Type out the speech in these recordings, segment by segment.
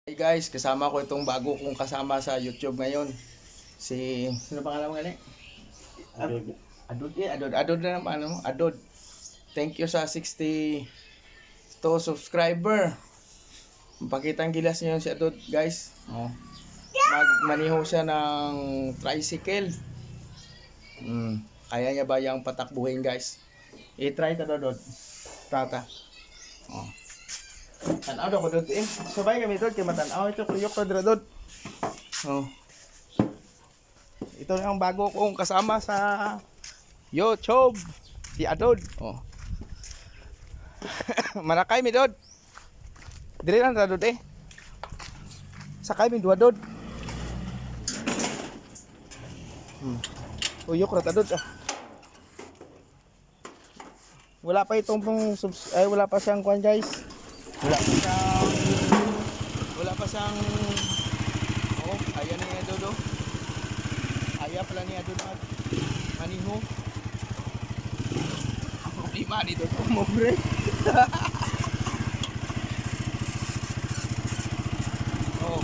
Hey guys, kasama ko itong bago kong kasama sa YouTube ngayon. Sino pangalan mo gali? Adod na naman, ano? Adod. Thank you sa 62 subscriber. Pakitang gilas niyo si Adod, guys. Oh. Magmaniho siya ng tricycle. Kaya niya ba yung patakbuhin, guys? I-try ta, Adod. Tata. Oh. Tanaw daw ko, Dod. Sabay kami, Dod. Kaya matanaw. Ito, kuyok to, Dod. Oh. Ito yung bago kong kasama sa YouTube. Si Adod. Oh. Marakay mi, Dod. Dili lang, Dod, eh. Sakay mi, dua, Dod. Kuyok na, Dod. Wala pa itong wala pa siyang kwan, guys. Wala pa siyang ayan na niya dodo. Aya pala niya dodo at maniho. Ang problema dito mo break. Oh.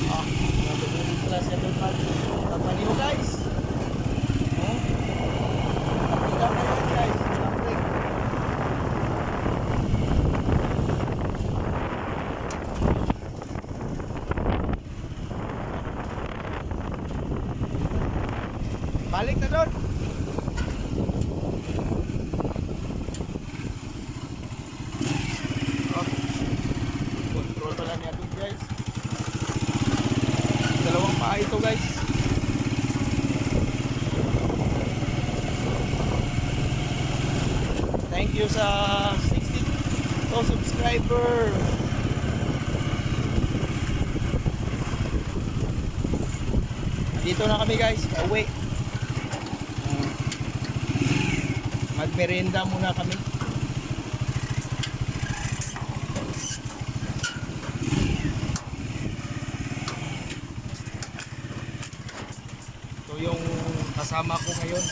Nabubulong pala siya doon at maniho, guys. Oh. Kita na yan, guys. Break. Balik na doon. Control pala niya doon, guys. Dalawang paa ito, guys. Thank you sa 62 subscriber. Dito na kami, guys. Pauwi. Magmerienda muna kami. Ito yung kasama ko ngayon.